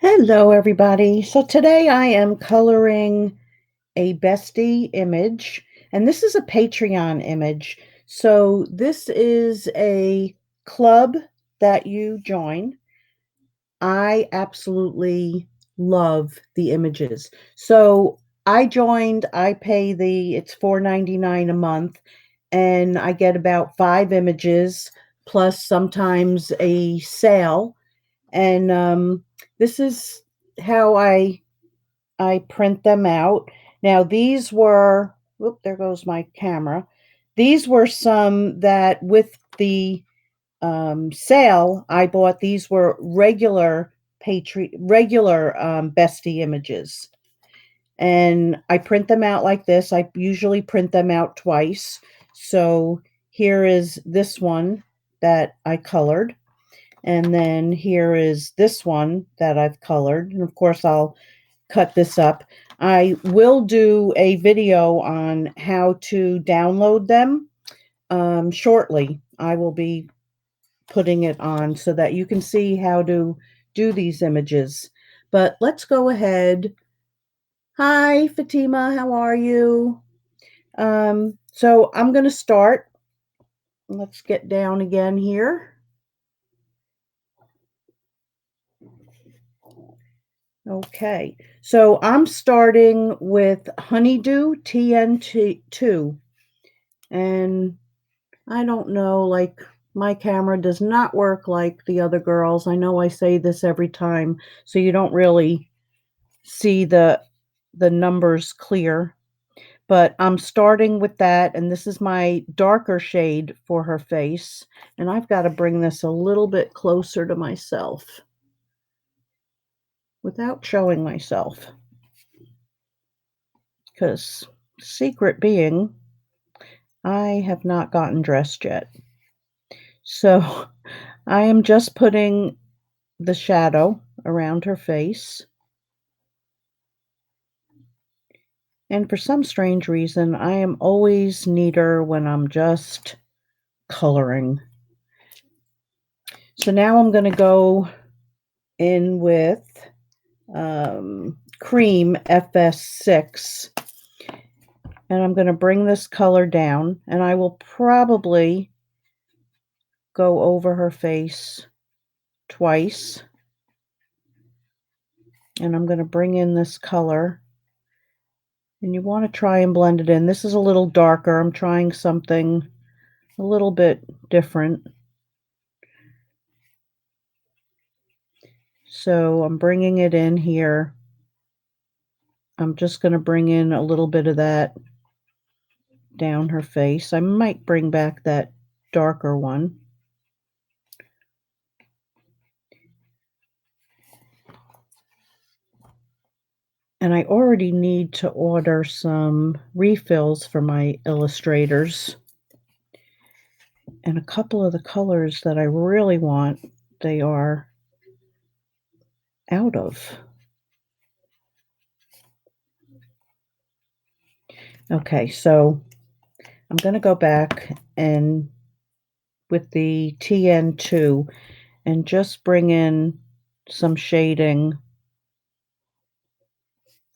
Hello, everybody. So today I am coloring a bestie image, and this is a Patreon image. So this is a club that you join. I absolutely love the images. So I joined, I pay it's $4.99 a month, and I get about 5 images plus sometimes a sale. And this is how I print them out. Now these were, whoop, there goes my camera. These were some that with the sale I bought. These were regular bestie images, and I print them out like this. I usually print them out twice. So here is this one that I colored. And then here is this one that I've colored. And of course, I'll cut this up. I will do a video on how to download them shortly. I will be putting it on so that you can see how to do these images. But let's go ahead. Hi, Fatima. How are you? So I'm going to start. Let's get down again here. Okay, so I'm starting with Honeydew TNT2, and I don't know, like my camera does not work like the other girls. I know I say this every time, so you don't really see the numbers clear, but I'm starting with that, and this is my darker shade for her face, and I've got to bring this a little bit closer to myself without showing myself. Because secret being, I have not gotten dressed yet. So I am just putting the shadow around her face. And for some strange reason, I am always neater when I'm just coloring. So now I'm going to go in with Cream FS6. And I'm going to bring this color down, and I will probably go over her face twice. And I'm going to bring in this color, and you want to try and blend it in. This is a little darker. I'm trying something a little bit different. So I'm bringing it in here. I'm just going to bring in a little bit of that down her face. I might bring back that darker one. And I already need to order some refills for my illustrators. And a couple of the colors that I really want, they are out of. Okay, so I'm going to go back and with the TN2 and just bring in some shading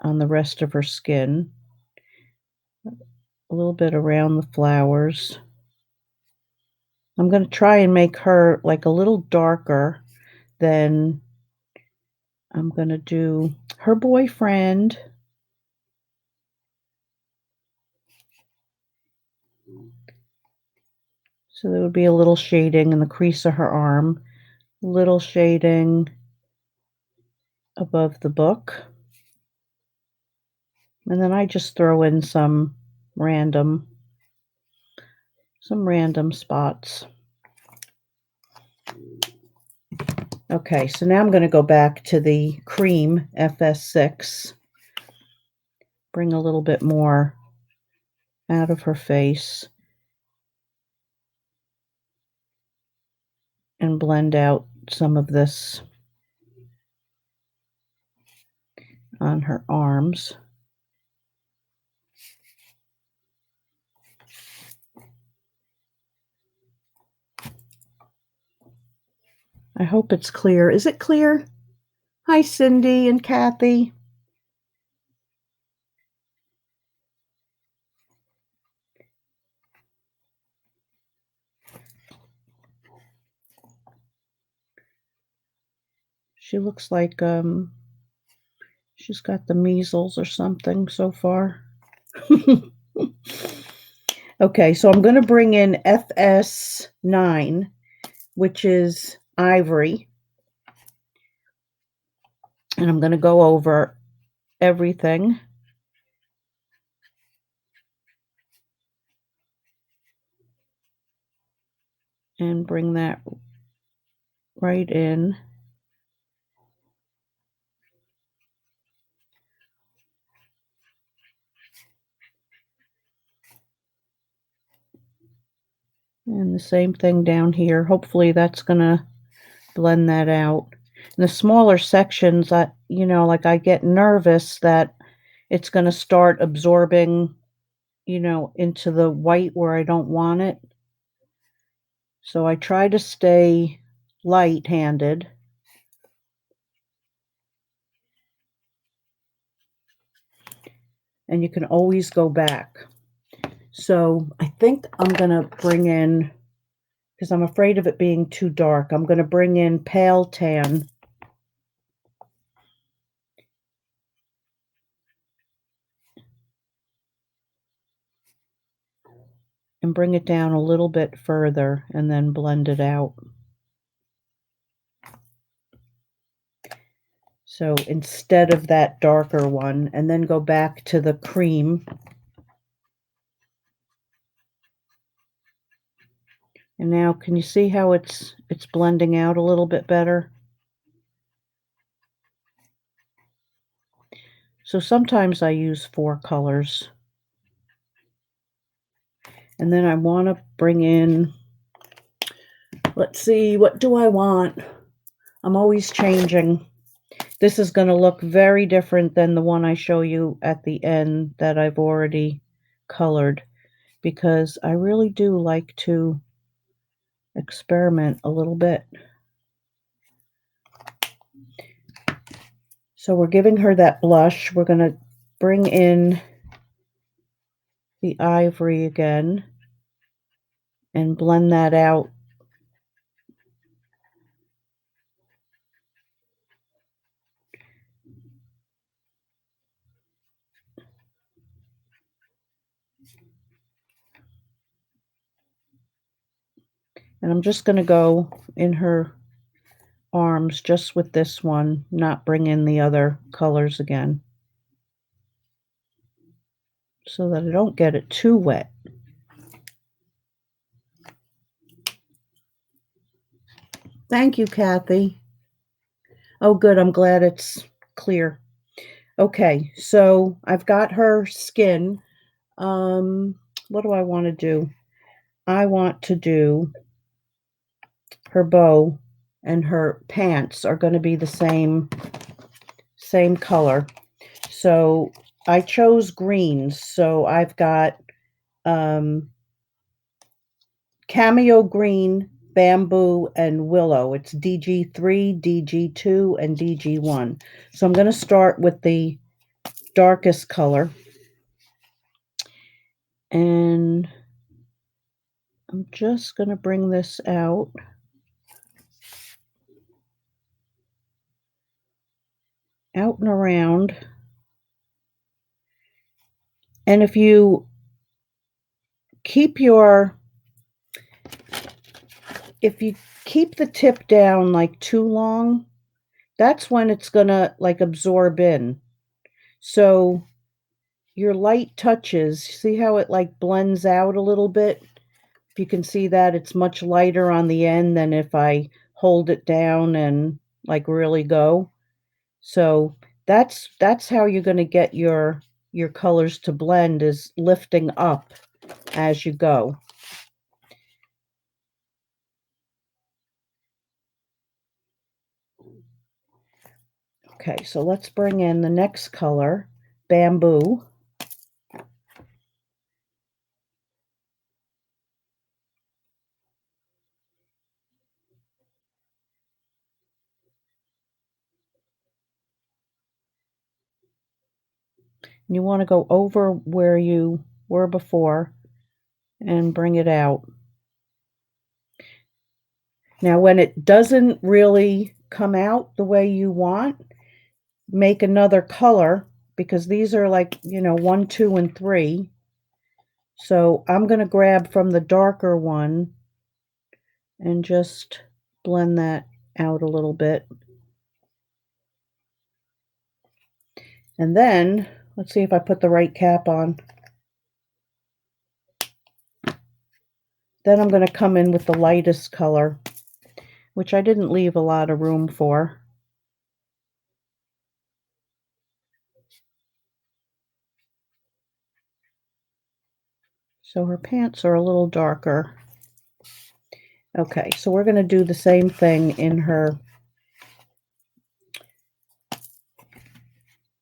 on the rest of her skin. A little bit around the flowers. I'm going to try and make her like a little darker than I'm going to do her boyfriend. So there would be a little shading in the crease of her arm, little shading above the book. And then I just throw in some random spots. Okay, so now I'm going to go back to the Cream FS6. Bring a little bit more out of her face. And blend out some of this on her arms. I hope it's clear. Is it clear? Hi, Cindy and Kathy. She looks like she's got the measles or something so far. Okay, so I'm going to bring in FS9, which is ivory, and I'm going to go over everything. And bring that right in. And the same thing down here. Hopefully that's gonna blend that out. In the smaller sections, like I get nervous that it's gonna start absorbing, into the white where I don't want it. So I try to stay light-handed. And you can always go back. So I think I'm gonna bring in, because I'm afraid of it being too dark, I'm gonna bring in pale tan. And bring it down a little bit further and then blend it out. So instead of that darker one, and then go back to the cream. And now can you see how it's blending out a little bit better? So sometimes I use 4 colors. And then I want to bring in, let's see, what do I want? I'm always changing. This is going to look very different than the one I show you at the end that I've already colored, because I really do like to experiment a little bit. So we're giving her that blush. We're going to bring in the ivory again and blend that out. And I'm just going to go in her arms just with this one, not bring in the other colors again, so that I don't get it too wet. Thank you, Kathy. Oh, good. I'm glad it's clear. Okay, so I've got her skin. What do I want to do? I want to do her bow and her pants are going to be the same color. So I chose greens. So I've got cameo green, bamboo, and willow. It's DG3, DG2, and DG1. So I'm going to start with the darkest color. And I'm just going to bring this out. Out and around. And if you keep your, if you keep the tip down like too long, that's when it's gonna like absorb in. So your light touches, see how it like blends out a little bit? If you can see that, it's much lighter on the end than if I hold it down and like really go. So that's how you're gonna get your colors to blend, is lifting up as you go. Okay, so let's bring in the next color, bamboo. You want to go over where you were before and bring it out. Now, when it doesn't really come out the way you want, make another color because these are like, 1, 2, and 3. So I'm going to grab from the darker one and just blend that out a little bit. And then, let's see if I put the right cap on. Then I'm going to come in with the lightest color, which I didn't leave a lot of room for. So her pants are a little darker. Okay, so we're going to do the same thing in her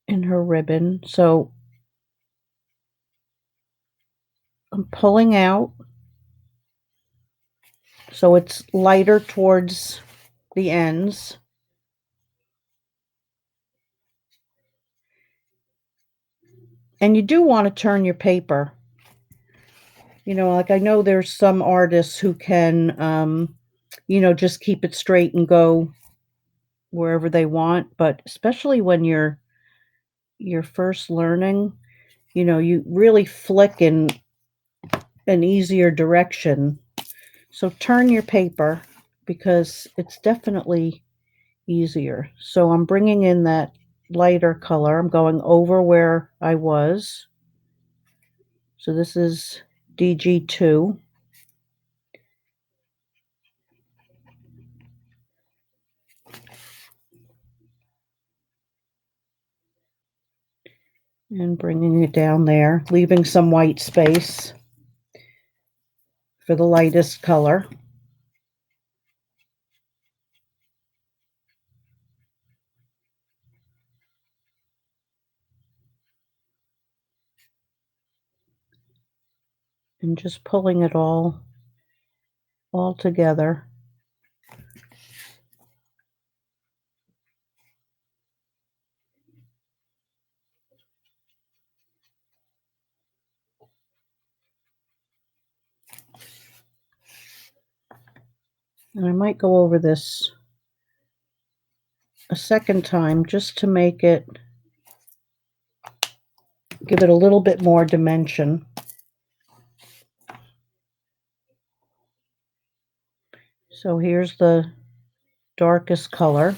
ribbon. So I'm pulling out so it's lighter towards the ends. And you do want to turn your paper. Like I know there's some artists who can, just keep it straight and go wherever they want. But especially when you're first learning, you really flick in an easier direction. So turn your paper because it's definitely easier. So I'm bringing in that lighter color. I'm going over where I was. So this is DG2. And bringing it down there, leaving some white space for the lightest color. And just pulling it all together. And I might go over this a second time just to make it, give it a little bit more dimension. So here's the darkest color.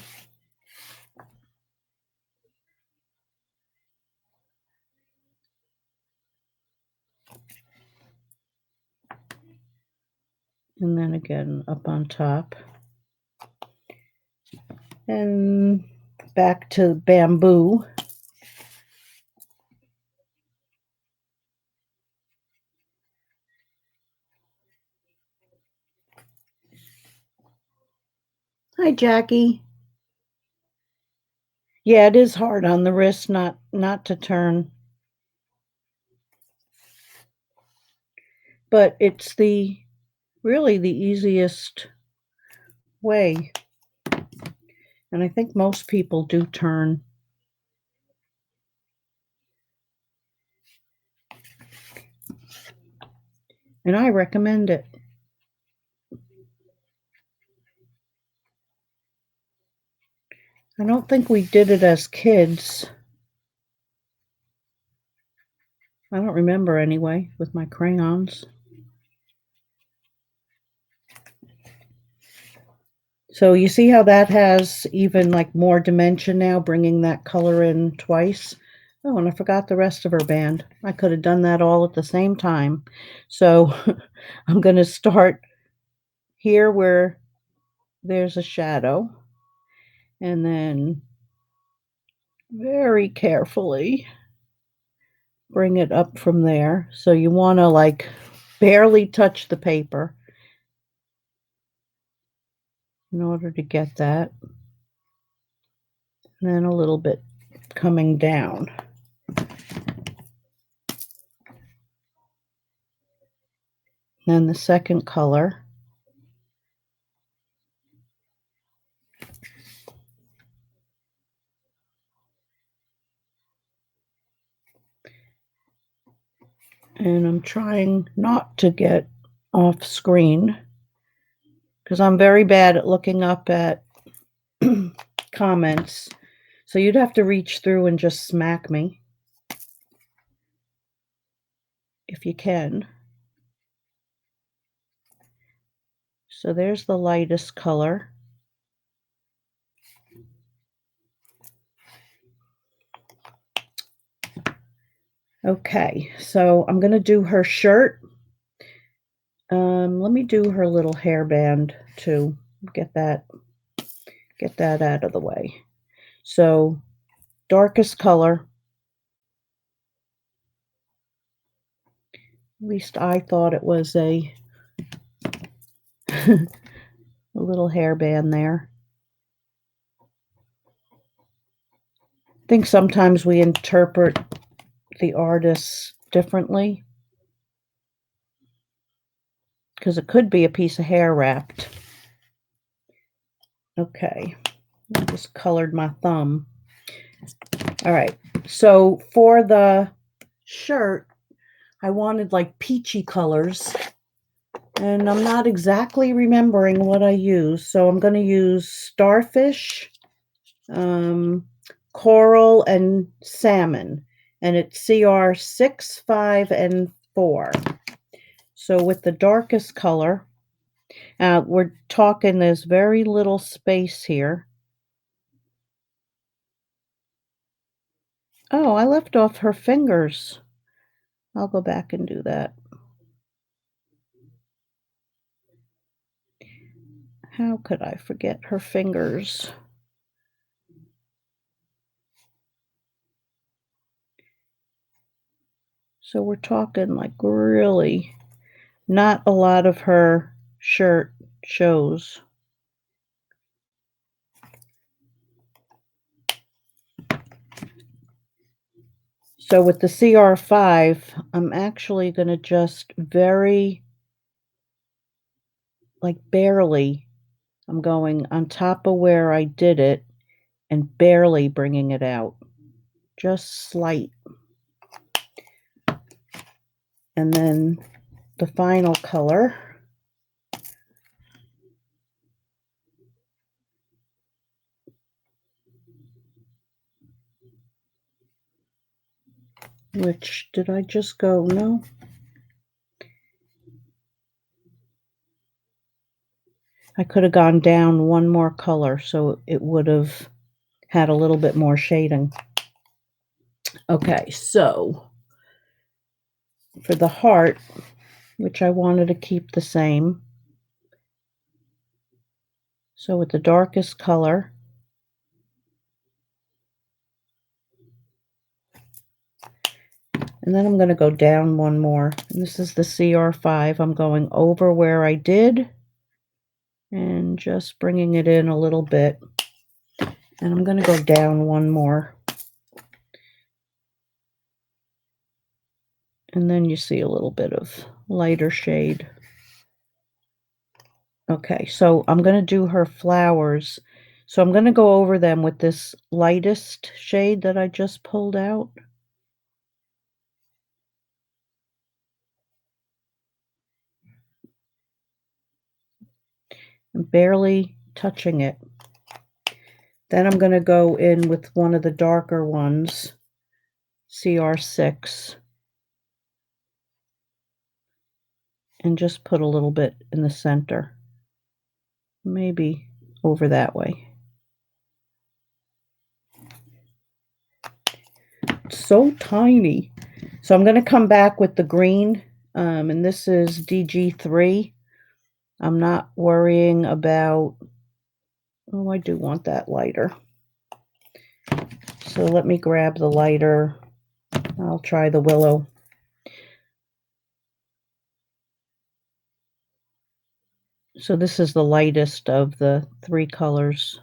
And then again up on top. And back to bamboo. Hi, Jackie. Yeah, it is hard on the wrist not to turn. But it's really the easiest way. And I think most people do turn. And I recommend it. I don't think we did it as kids. I don't remember anyway with my crayons. So you see how that has even like more dimension now, bringing that color in twice. Oh, and I forgot the rest of her band. I could have done that all at the same time. So I'm going to start here where there's a shadow, and then very carefully bring it up from there. So you want to like barely touch the paper in order to get that. And then a little bit coming down. Then the second color. And I'm trying not to get off screen because I'm very bad at looking up at comments. So you'd have to reach through and just smack me if you can. So there's the lightest color. Okay, so I'm going to do her shirt. Let me do her little hairband too. Get that out of the way. So darkest color. At least I thought it was a a little hairband there. I think sometimes we interpret the artists differently because it could be a piece of hair wrapped. Okay, I just colored my thumb. All right, so for the shirt, I wanted like peachy colors, and I'm not exactly remembering what I used. So I'm going to use starfish, coral, and salmon, and it's CR 6, 5, and 4. So with the darkest color, we're talking there's very little space here. Oh, I left off her fingers. I'll go back and do that. How could I forget her fingers? So we're talking like really not a lot of her shirt shows. So with the CR5, I'm actually going to just very, like barely, I'm going on top of where I did it and barely bringing it out. Just slight. And then the final color, which did I just go? No. I could have gone down one more color so it would have had a little bit more shading. Okay, so for the heart, which I wanted to keep the same, so with the darkest color, and then I'm going to go down one more. And this is the CR5. I'm going over where I did and just bringing it in a little bit. And I'm going to go down one more. And then you see a little bit of lighter shade. Okay, so I'm going to do her flowers. So I'm going to go over them with this lightest shade that I just pulled out. I'm barely touching it. Then I'm going to go in with one of the darker ones, CR6, and just put a little bit in the center. Maybe over that way. It's so tiny. So I'm going to come back with the green, and this is DG3. I'm not worrying about, oh, I do want that lighter. So let me grab the lighter. I'll try the willow. So this is the lightest of the 3 colors.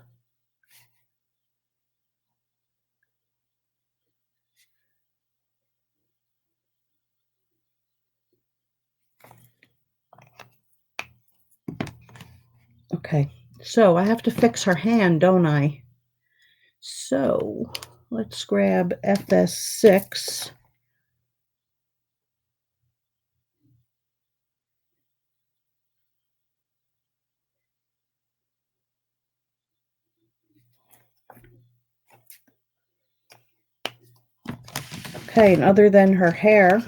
Okay, so I have to fix her hand, don't I? So let's grab FS6. Okay, and other than her hair,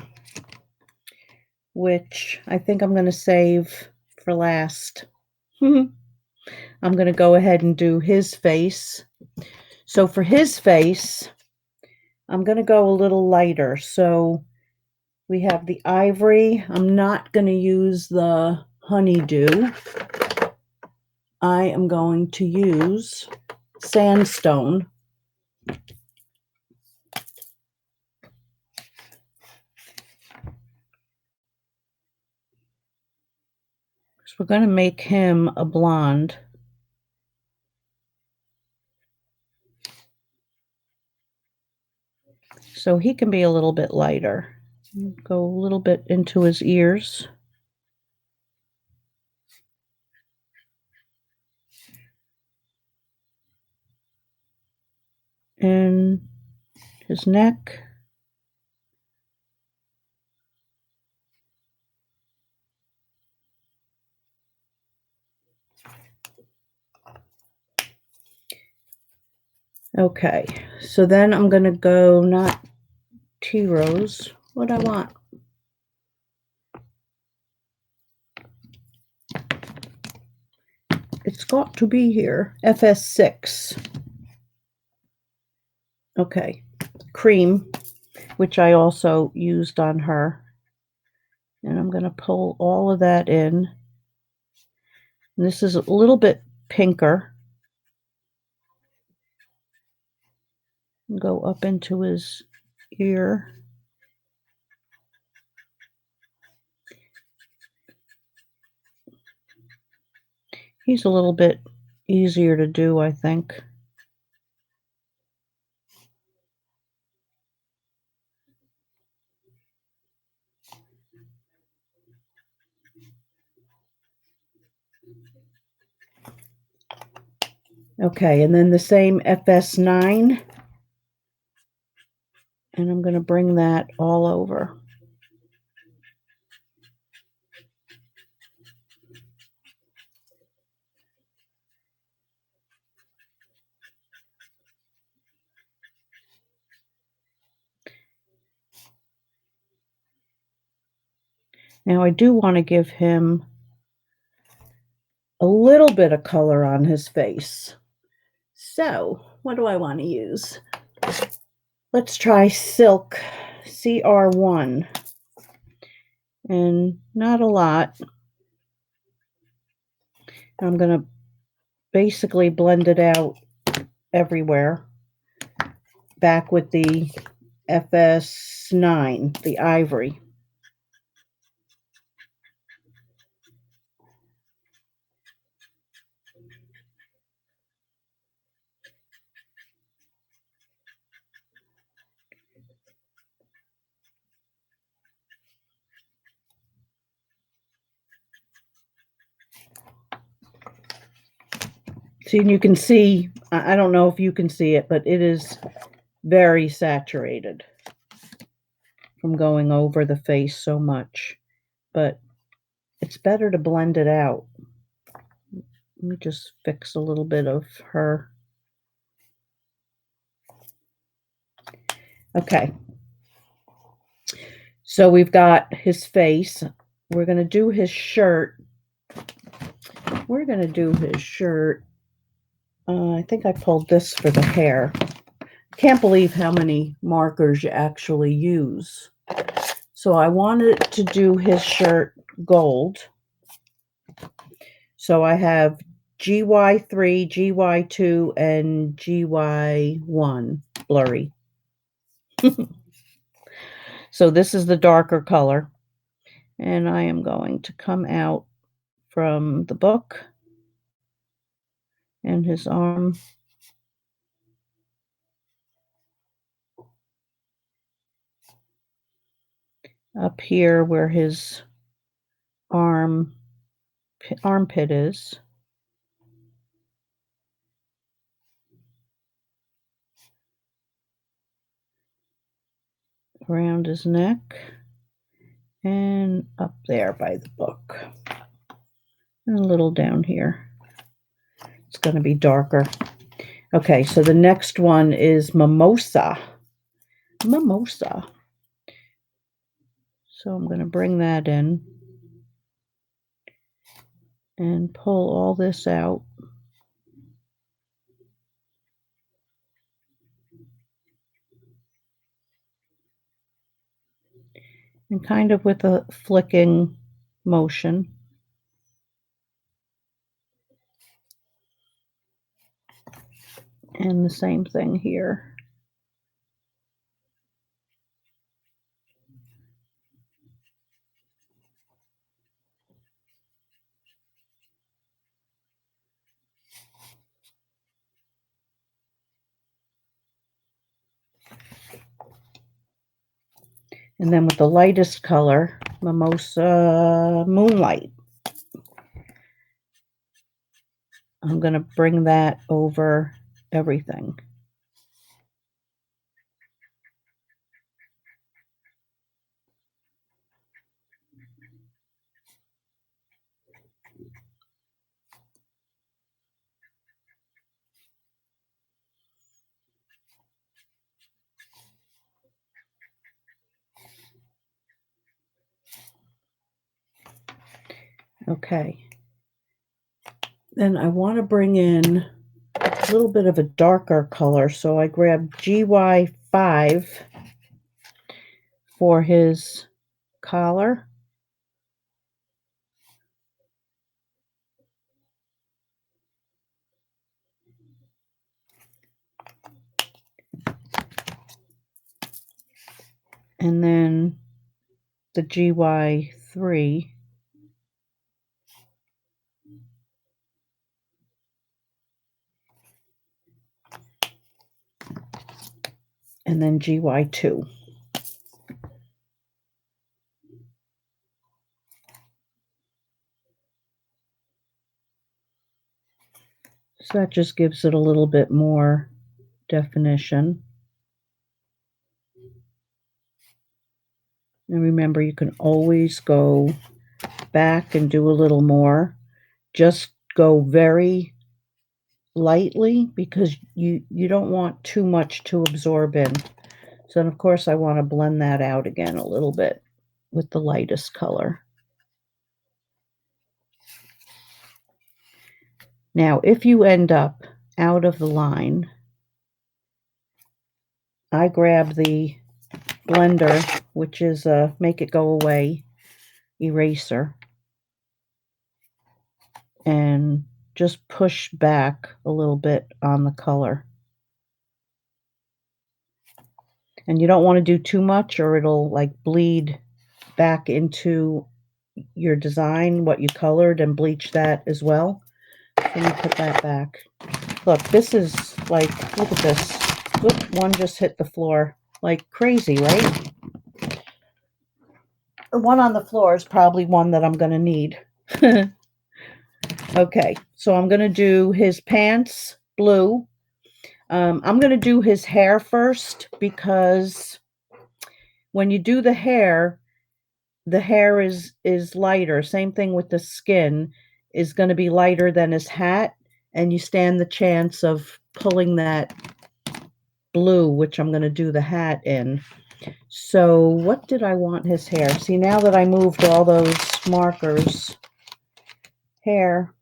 which I think I'm going to save for last, I'm going to go ahead and do his face. So for his face, I'm going to go a little lighter. So we have the ivory. I'm not going to use the honeydew. I am going to use sandstone. So we're going to make him a blonde. So he can be a little bit lighter. Go a little bit into his ears. And his neck. Okay, so then I'm going to go not tea rose. What I want? It's got to be here. FS6. Okay, cream, which I also used on her. And I'm going to pull all of that in. And this is a little bit pinker. Go up into his ear. He's a little bit easier to do, I think. Okay, and then the same FS9. And I'm going to bring that all over. Now I do want to give him a little bit of color on his face. So what do I want to use? Let's try Silk CR1. And not a lot. I'm going to basically blend it out everywhere. Back with the FS9, the ivory. See, and you can see, I don't know if you can see it, but it is very saturated from going over the face so much. But it's better to blend it out. Let me just fix a little bit of her. Okay. So we've got his face. We're going to do his shirt. We're going to do his shirt. I think I pulled this for the hair. Can't believe how many markers you actually use. So I wanted to do his shirt gold. So I have GY3, GY2, and GY1 blurry. So this is the darker color. And I am going to come out from the book and his arm. Up here where his armpit is. Around his neck. And up there by the book. And a little down here. It's going to be darker. Okay, so the next one is Mimosa. Mimosa. So I'm going to bring that in and pull all this out. And kind of with a flicking motion. And the same thing here. And then with the lightest color, Mimosa Moonlight, I'm going to bring that over everything. Okay. Then I want to bring in a little bit of a darker color, so I grabbed GY5 for his collar. And then the GY3. And then GY2. So that just gives it a little bit more definition. And remember, you can always go back and do a little more. Just go very lightly because you don't want too much to absorb in. So, and of course, I want to blend that out again a little bit with the lightest color. Now, if you end up out of the line, I grab the blender, which is a make it go away eraser, and just push back a little bit on the color. And you don't want to do too much or it'll like bleed back into your design, what you colored, and bleach that as well. So you put that back. Look, this is like, look at this. Whoop, one just hit the floor like crazy, right? The one on the floor is probably one that I'm going to need. Okay, so I'm going to do his pants blue. I'm going to do his hair first because when you do the hair is lighter. Same thing with the skin is going to be lighter than his hat, and you stand the chance of pulling that blue, which I'm going to do the hat in. So what did I want his hair? See, now that I moved all those markers, hair,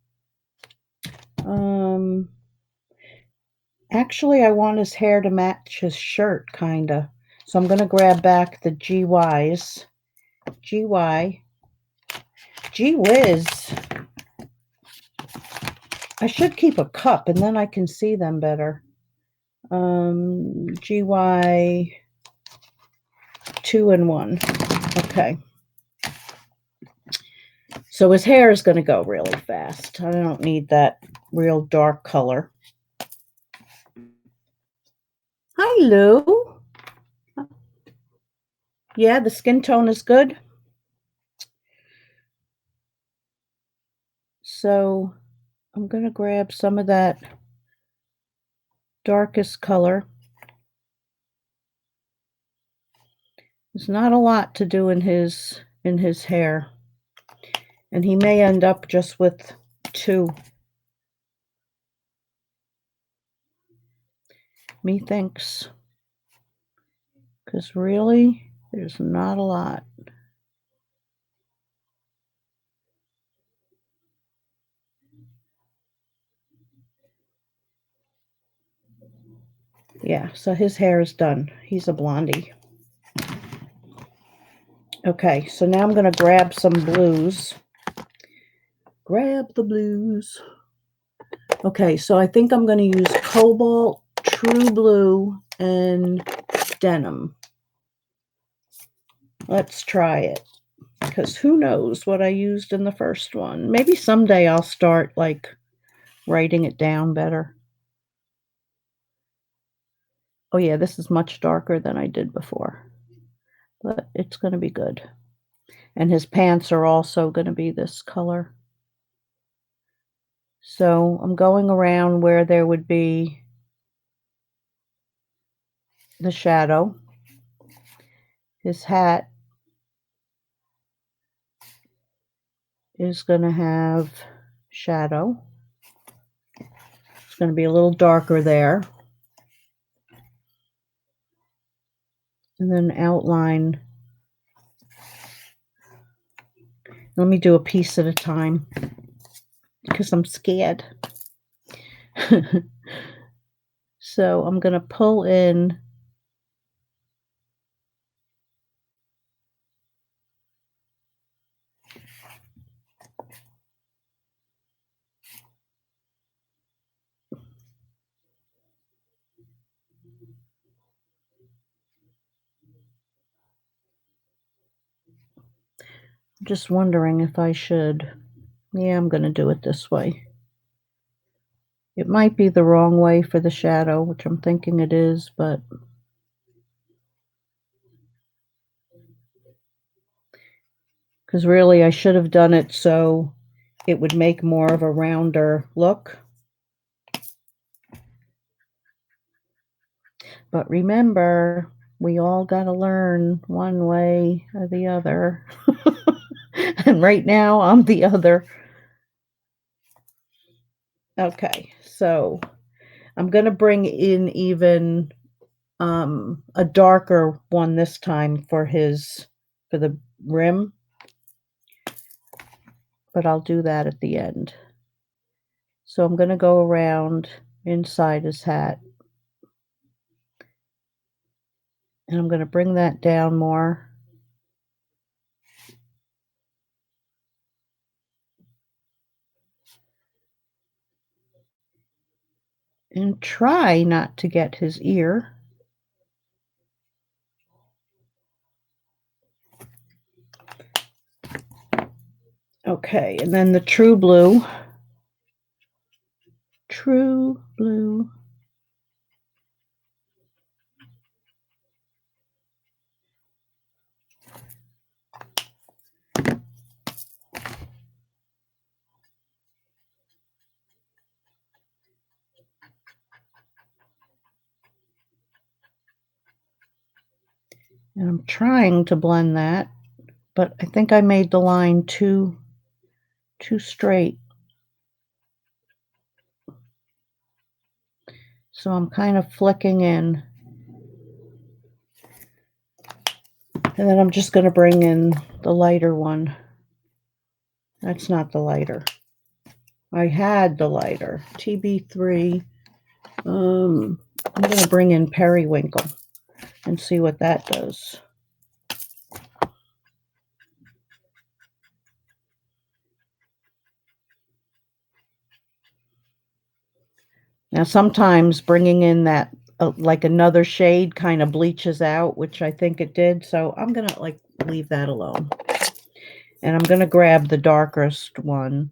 actually I want his hair to match his shirt, kind of. So I'm going to grab back the GYs. GY. Gee whiz. I should keep a cup and then I can see them better. GY 2 and 1. Okay. So his hair is going to go really fast. I don't need that real dark color. Hi, Lou. Yeah, the skin tone is good. So I'm going to grab some of that darkest color. There's not a lot to do in his hair. And he may end up just with 2. Methinks. Because really, there's not a lot. Yeah, so his hair is done. He's a blondie. Okay, so now I'm going to grab some blues. Grab the blues. Okay, so I think I'm going to use Cobalt, True Blue, and Denim. Let's try it, because who knows what I used in the first one. Maybe someday I'll start, like, writing it down better. Oh yeah, this is much darker than I did before, but it's going to be good. And his pants are also going to be this color. So I'm going around where there would be the shadow. His hat is going to have shadow. It's going to be a little darker there. And then outline. Let me do a piece at a time because I'm scared. So I'm going to pull in just wondering if I should. Yeah, I'm going to do it this way. It might be the wrong way for the shadow, which I'm thinking it is, but because really I should have done it so it would make more of a rounder look. But remember, we all got to learn one way or the other. And right now, I'm the other. Okay, so I'm going to bring in even a darker one this time for the rim, but I'll do that at the end. So I'm going to go around inside his hat, and I'm going to bring that down more. And try not to get his ear. Okay, and then the True Blue. True Blue. And I'm trying to blend that, but I think I made the line too straight. So I'm kind of flicking in. And then I'm just going to bring in the lighter one. That's not the lighter. I had the lighter, TB3. I'm going to bring in Periwinkle and see what that does. Now, sometimes bringing in that, like another shade kind of bleaches out, which I think it did. So I'm going to like leave that alone. And I'm going to grab the darkest one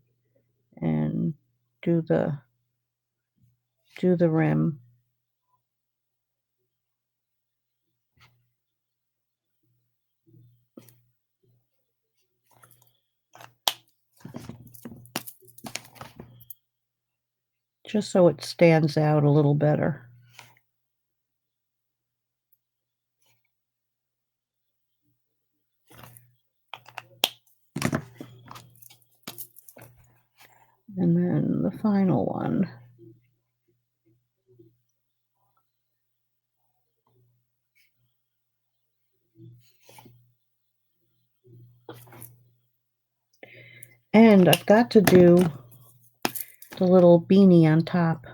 and do the rim. Just so it stands out a little better. And then the final one. And I've got to do the little beanie on top.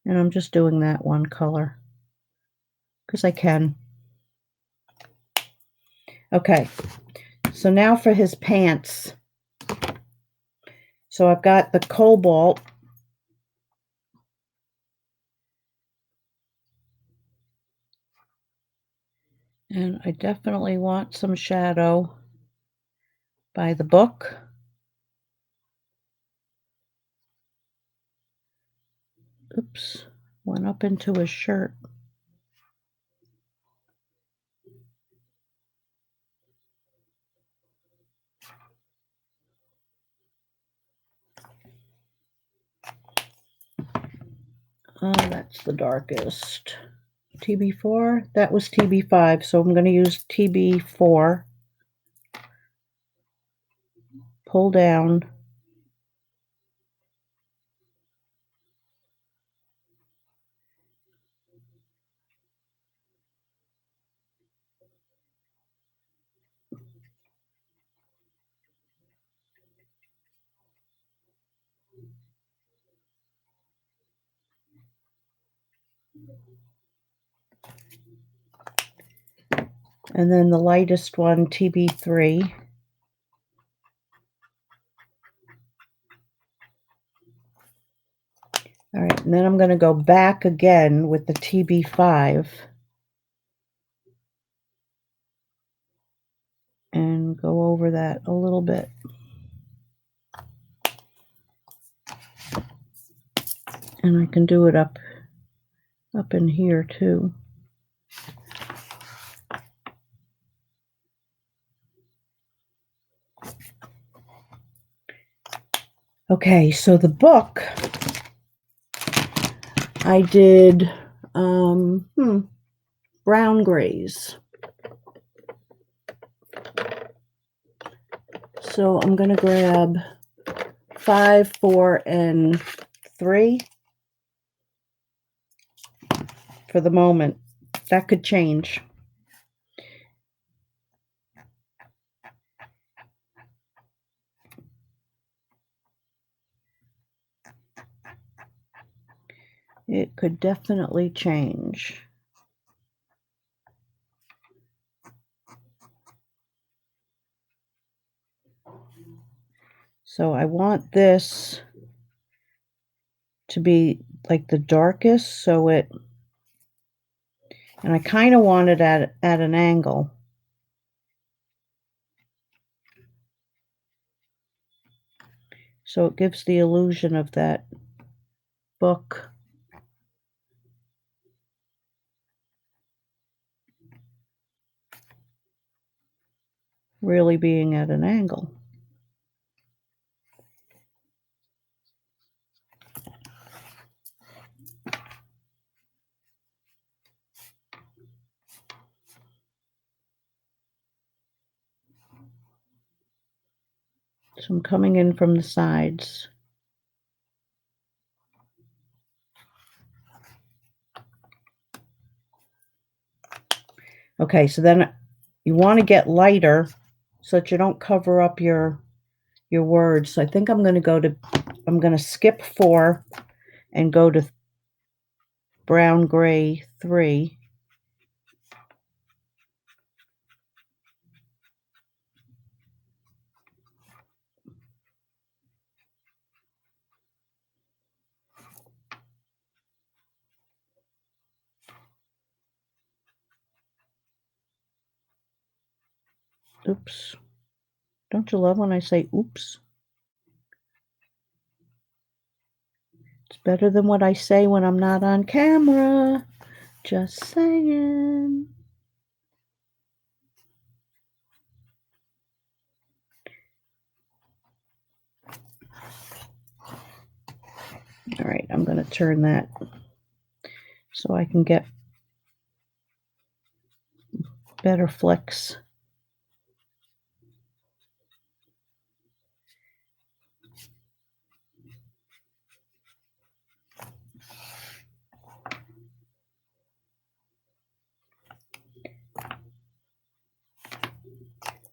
And I'm just doing that one color because I can. Okay, so now for his pants. So I've got the cobalt. And I definitely want some shadow by the book. Oops, went up into his shirt. Oh, that's the darkest. TB4, that was TB5, so I'm going to use TB4. Pull down. And then the lightest one, TB3. All right, and then I'm going to go back again with the TB5 and go over that a little bit. And I can do it up in here too. Okay, so the book, I did brown grays. So I'm going to grab 5, 4, and 3 for the moment. That could change. It could definitely change. So I want this to be like the darkest, so it, and I kind of want it at an angle. So it gives the illusion of that book. Really being at an angle. So I'm coming in from the sides. Okay, so then you want to get lighter so that you don't cover up your words. So I think I'm going to skip 4 and go to brown gray 3. Oops. Don't you love when I say oops? It's better than what I say when I'm not on camera. Just saying. All right, I'm going to turn that so I can get better flicks.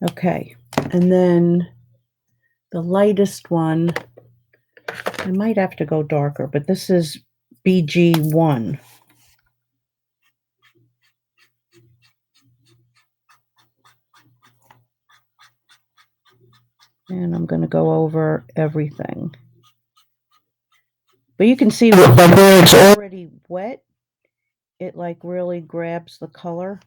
Okay, and then the lightest one, I might have to go darker, but this is BG1. And I'm going to go over everything. But you can see that where it's already wet, it like really grabs the color.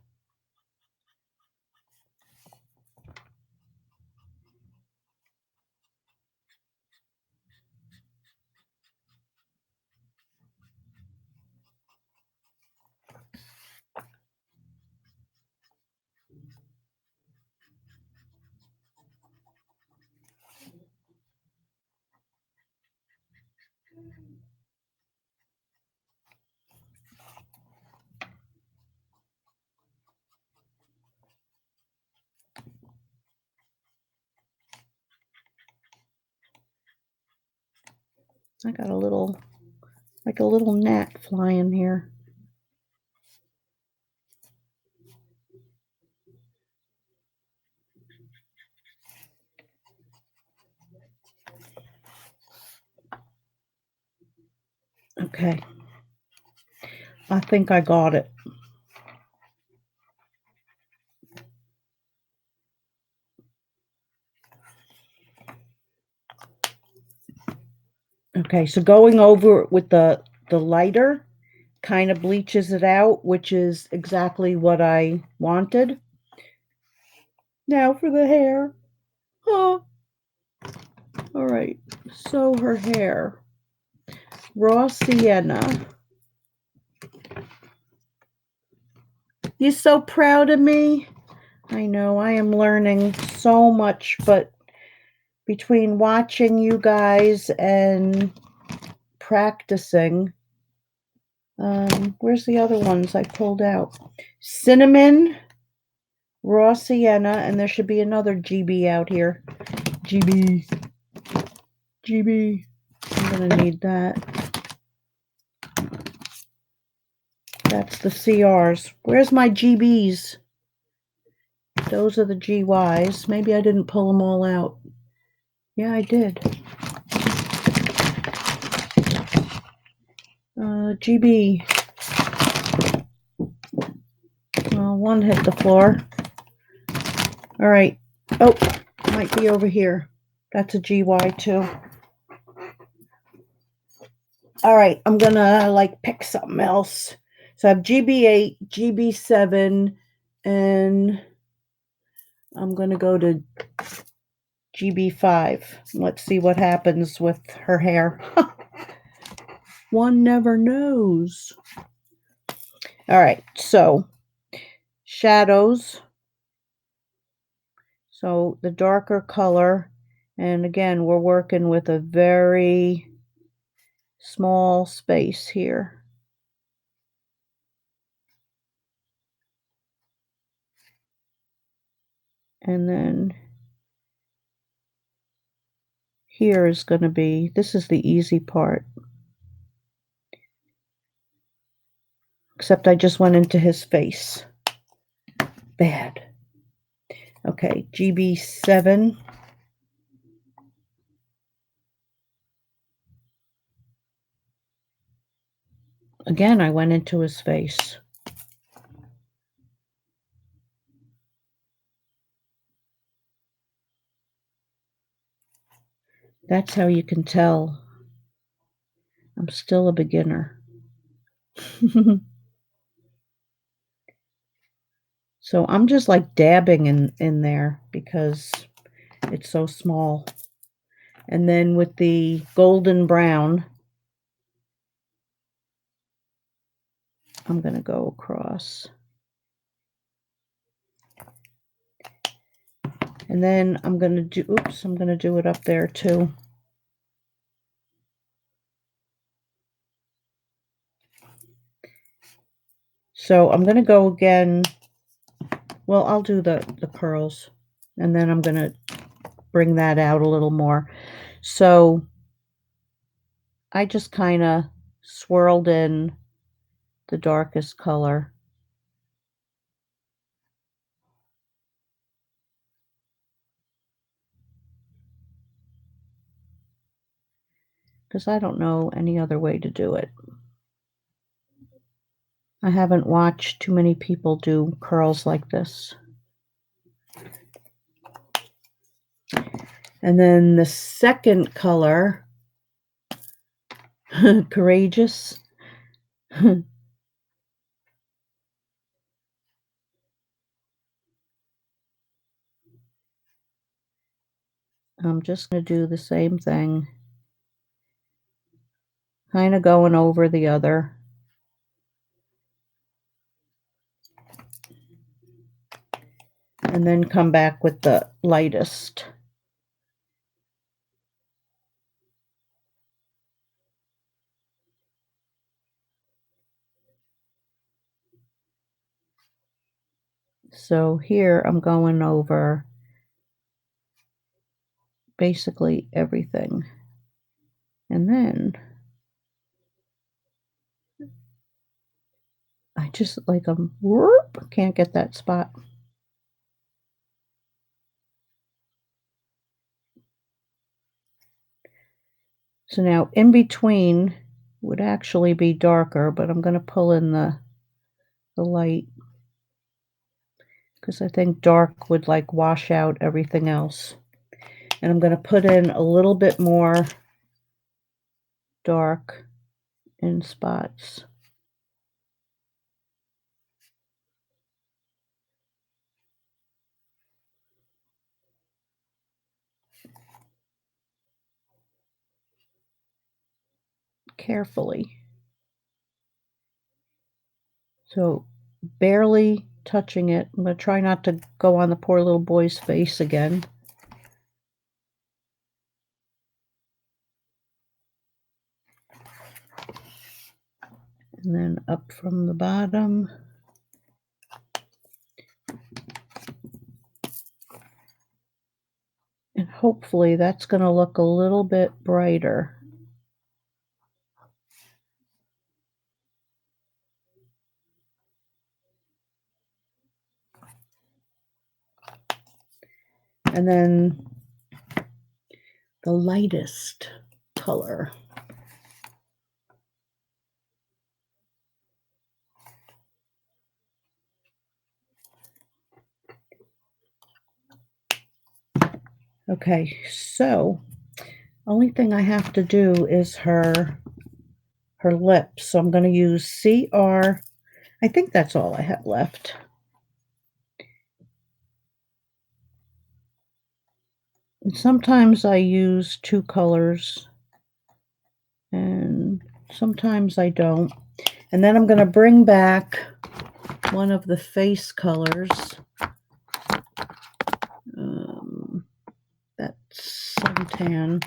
I got a little, like a little gnat flying here. Okay. I think I got it. Okay, so going over with the lighter kind of bleaches it out, which is exactly what I wanted. Now for the hair. Oh. All right. So her hair. Raw sienna. You so proud of me? I know I am learning so much, but between watching you guys and practicing, where's the other ones I pulled out? Cinnamon, raw sienna, and there should be another GB out here. GB. GB. I'm gonna need that. That's the CRs. Where's my GBs? Those are the GYs. Maybe I didn't pull them all out. Yeah, I did. GB. Well, one hit the floor. All right. Oh, might be over here. That's a GY too. All right, I'm gonna like pick something else. So I have GB8, GB7, and I'm gonna go to GB5. Let's see what happens with her hair. One never knows. All right, so shadows. So the darker color, and again, we're working with a very small space here. And then here is going to be, this is the easy part. Except I just went into his face. Bad. Okay, GB7. Again, I went into his face. That's how you can tell I'm still a beginner. So I'm just like dabbing in there because it's so small. And then with the golden brown, I'm going to go across. And then I'm going to do, oops, I'm going to do it up there too. So I'm going to go again. Well, I'll do the curls, and then I'm going to bring that out a little more. So I just kind of swirled in the darkest color. Because I don't know any other way to do it. I haven't watched too many people do curls like this. And then the second color, Courageous. I'm just going to do the same thing, kind of going over the other. And then come back with the lightest. So here I'm going over basically everything. And then I just like whoop, can't get that spot. So now in between would actually be darker, but I'm going to pull in the light because I think dark would like wash out everything else. And I'm going to put in a little bit more dark in spots. Carefully. So barely touching it. I'm going to try not to go on the poor little boy's face again. And then up from the bottom. And hopefully that's going to look a little bit brighter. And then the lightest color. Okay, so only thing I have to do is her lips. So I'm going to use CR. I think that's all I have left. And sometimes I use two colors and sometimes I don't. And then I'm going to bring back one of the face colors. That's suntan.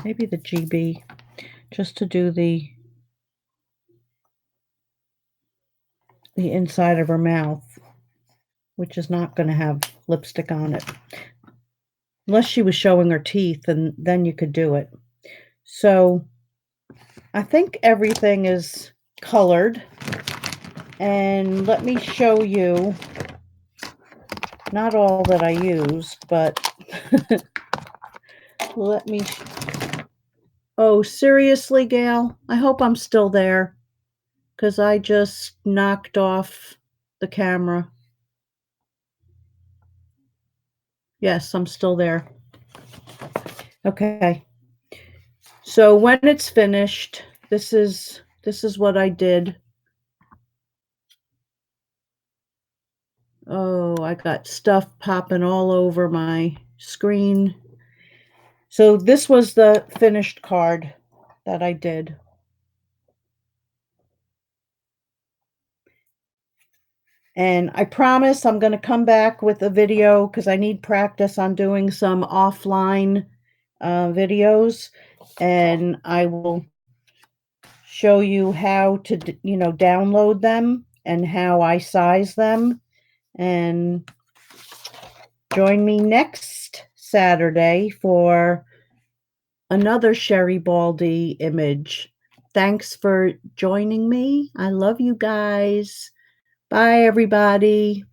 Maybe the GB, just to do the inside of her mouth, which is not going to have lipstick on it. Unless she was showing her teeth, and then you could do it. So I think everything is colored. And let me show you, not all that I used, but let me, oh, seriously, Gail? I hope I'm still there, because I just knocked off the camera. Yes, I'm still there. Okay. So when it's finished, this is what I did. Oh, I got stuff popping all over my screen. So this was the finished card that I did. And I promise I'm going to come back with a video because I need practice on doing some offline videos. And I will show you how to, download them and how I size them. And join me next Saturday for another Sherri Baldy image. Thanks for joining me. I love you guys. Bye, everybody.